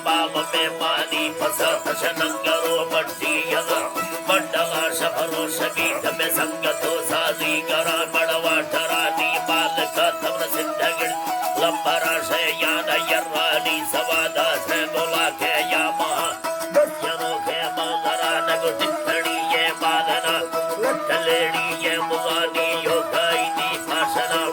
पाव में पानी फसा शनंगरो मट्टी यगा मंडला शफरो शबीत में संगतो साजी करा बड़वा ठरानी बाल का तमन सिंधगिड़ लंबरा से यान यर्रानी सवादा से बोला के या महा बच्चनों के मौजरा नगु टिप्पणी ये बालना लट्टलेड़ी ये मुगानी योगाई दी फाशना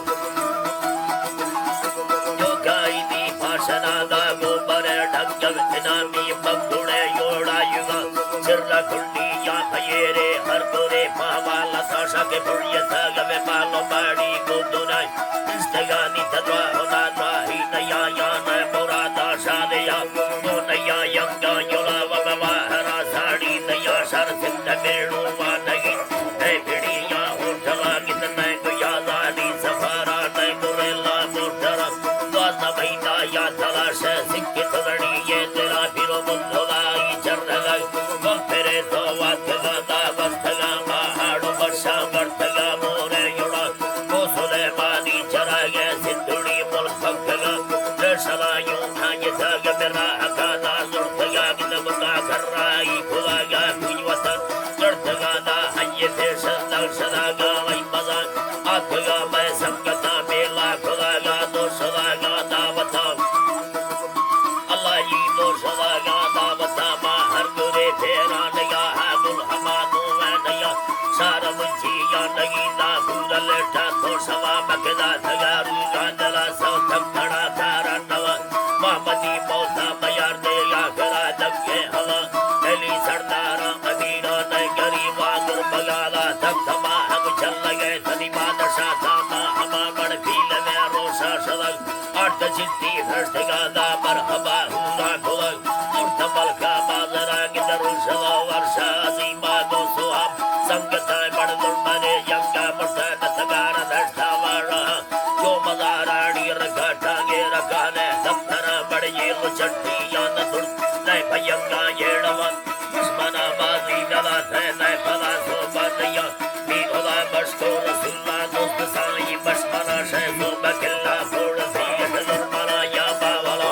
दागो बरे ढंगल इनामी बगुड़े योड़ा युगा सिर्रा कुंडी या भयेरे हर गोरे पावाला साशा के पुण्य सागवे पालो बाड़ी गुदुनाई इस्तगानी तद्वा होना द्वाही नया या नय मुरादा शादया तो नया यंगा योला वबवा हरा साड़ी नया शर सिंध मेणु वानगी नय भिड़ी या उठला गित नय गुया दानी सफारा नय गुरेला मोटरा वाजा भैना या तलाश सिक्के तगड़ी ये तेरा फिरो बुद्धलाई चरगा फिरे तो वातगा दावस्तगा महाड़ो वर्षा वर्तगा मोरे युड़ा कोसुले मानी चरा गए सिंधुड़ी मुल्फगगा दर्शलायों भाग्य साग मेरा अकादा जुड़तगा गिदबता करराई खुलागा कुजवतर जुड़तगा दा हये से सदागा वही मजा आतगा मैं संगता मेला खुलागा दोषलागा दावता अल्लाह दो सवागा दावता हर गुरे तेरा नया हागुल हमादू नया सारा मुझी या नगी ना पूरा लेटा तो सवा मकदा थगारू गांडला सौ थकड़ा तारा नवा मामदी मौता मयार दे या करा दक्के हवा एली सरदारा अमीना नय गरीबा गुर बगाला तक तमा हम चल लगे तनी बादशाह तामा हमा गण पील में रोशा सलग आठ चित्ती भ्रष्टगा दा मरहबा हुरा खुलग मुर्तमल का बाजरा गिदरुल शला वर्षा अजीमा दो सुहाब संगता बड़ दुर्मने यंगा मुर्ता नतगारा धष्टा वारा जो मदाराणी रखा टांगे रखाने दफ्तरा बड़ ये लुचट्टी या नदुर नय भयंगा येड़वन दुश्मना बाजी नला थे नय फला सो बनिया मीघला बशको रसुल्ला दोस्त साई बशमना शैसो बकिल्ला फोड़ सीयत दुर्मना या बावला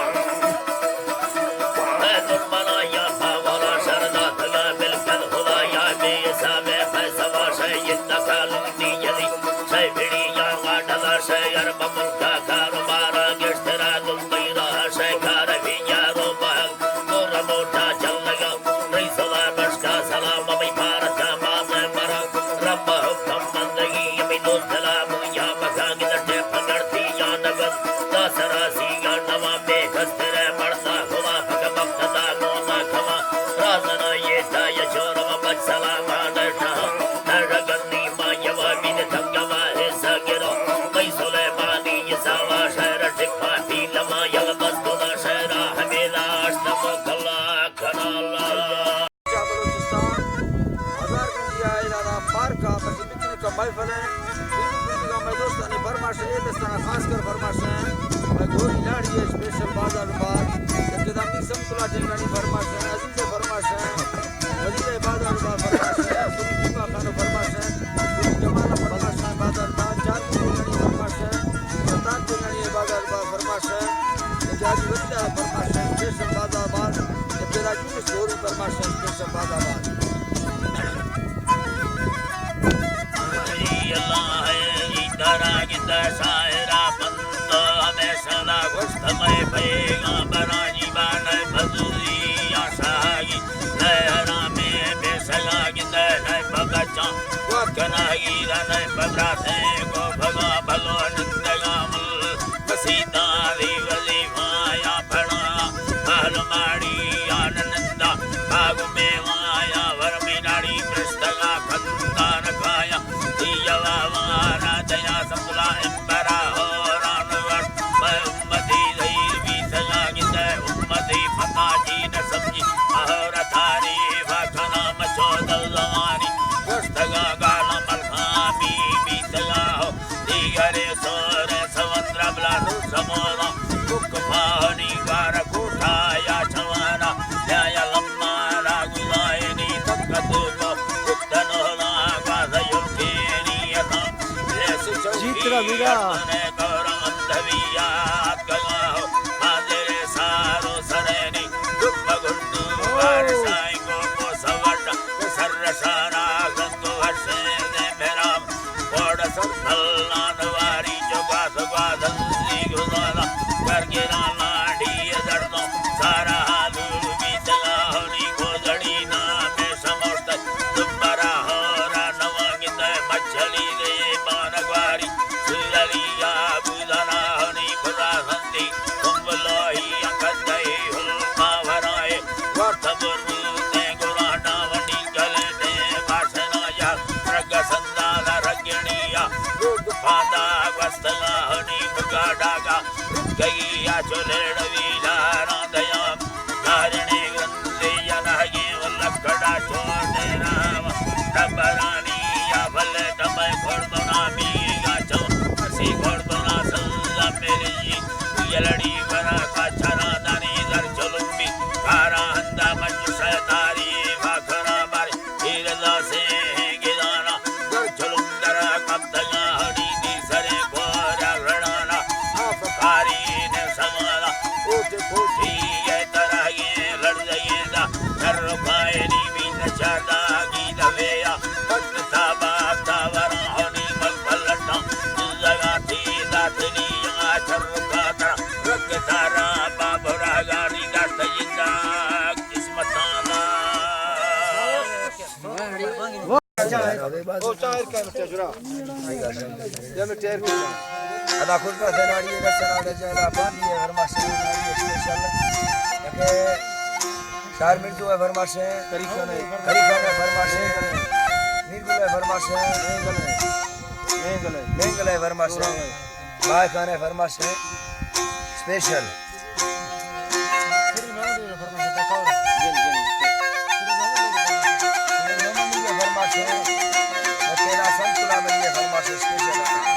दुर्मना या बावला शरदा तगा बिलकल खुदा या बेसा में फैसवा शैयद नकालूनी यदि शै भिड़ी या वाडला शै अरब मुल्का कारोबारा गिश्तरा दुम्बईरा शै कारवी यारो बहल मोरा मोटा चल लगा रई सला बशका सलाम अमी भारत का मामे मरा रब हुक्म बंदगी अमी दोस्त लामू या बका गिदटे पकड़ती या नगद दासरासी या नवा बेखस्tere मरता खुला फक मक्तदा मोना खमा राजना ये ता यशोरम बच सलामा नशा नरगन्नी मायवा बिन थंगवा है सगिरो कई सुलेमानी ये सावा शहर टिक्का पीलमा यल बस्तुदा शहरा हमेला अष्टम कला कनाला का पश्चिमी का महफल है का मैं दोस्तानी फरमाश है दस्ताना खास कर फरमाश है मैं घोड़ी लाड़ी है स्पेशल बाजार बार जगदामी समतुला टेंगानी फरमाश है अजीज फरमाश है अजीज बाजार बार फरमाश है सुनी का खाना फरमाश है सुनी जमाना फरमाश है बाजार बार चार टेंगानी फरमाश है सतान टेंगानी बाजार बार फरमाश है जाजी वत्ता फरमाश है स्पेशल बाजार बार तेरा जूस गोरी फरमाश है स्पेशल बाजार बार सायरा बंद हमेशा ना घुस्तमय भयेगा बरानी बान भजूरी आशागी नहरा में बेसलागी नह बगचा वकनागी नह बबराते को भगा भलो नंदगामल बसीता वली माया फणा बाल माड़ी आनंदा भाग में माया वर में नाड़ी पृष्ठगा खंता रखाया दियवा वारा दया सबला इम्बरा हो रानवर मैं उम्मती धीर भी सलागित उम्मती फता जी न समझी अहर थारी भाखना मचोदल जवानी गोष्ठगा गाला मलखामी भी सला हो दिगरे सोरे सवंद्र ब्लानु समोला कुक पानी गार कुठाया छवाना न्याय लम्मा रागुलायनी तक्कतु को उत्तनोला गाधयुल्केनी यथा जीतरा वीरा ने गौरव अंधविया गला हो हाजिर सारो सरेनी ada kurba senari da senari jala bani है फरमाशे नारी स्पेशल के चार मिनट है फरमाशे करी खाने फरमाशे नीरगुल है फरमाशे मेंगल है फरमाशे बाय खाने फरमाशे स्पेशल तेरा संतुला मिलिए फरमाशे special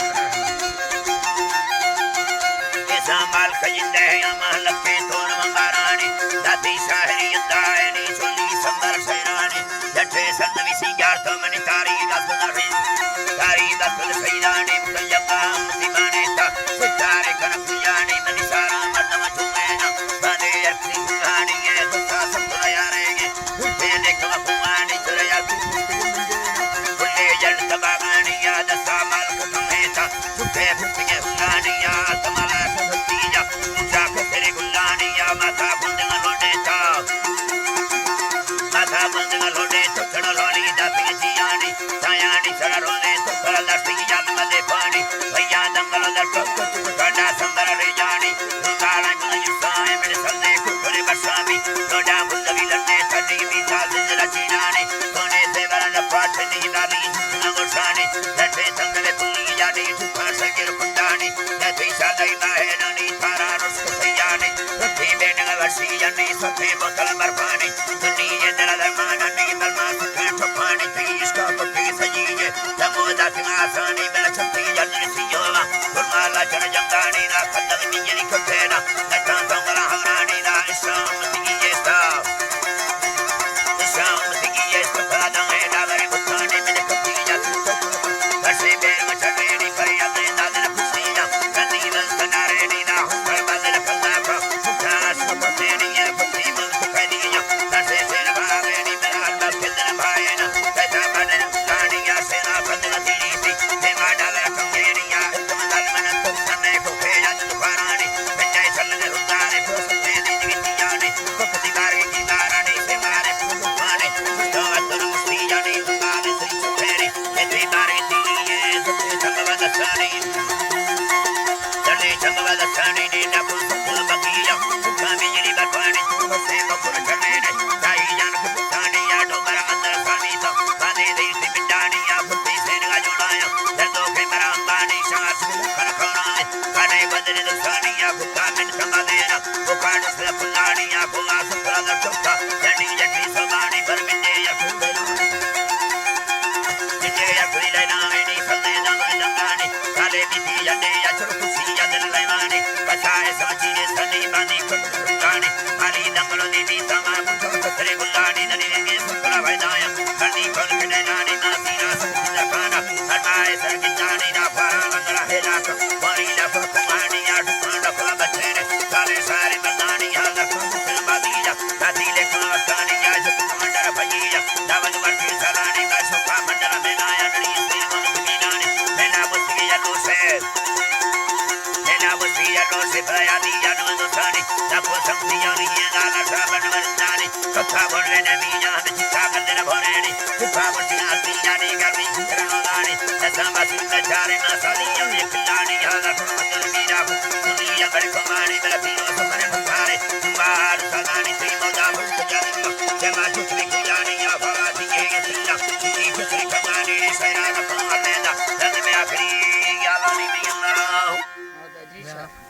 Samal kayinde ya mahlakke thon mangarani dati shahri yandani choli sambar sairani jatte sandvi singar to mani tari dasdare tari dasdar sairani mukayyaba dimane ta sitare kanapiyani mani sara madama chumena bade yakni hani ye dutta samdra yarege uttene kamapani churaya kulle jal tabagani ya dasamal kutumeta utte putte hunani ya tamala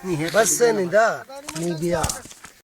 बस से नहीं दा नहीं गया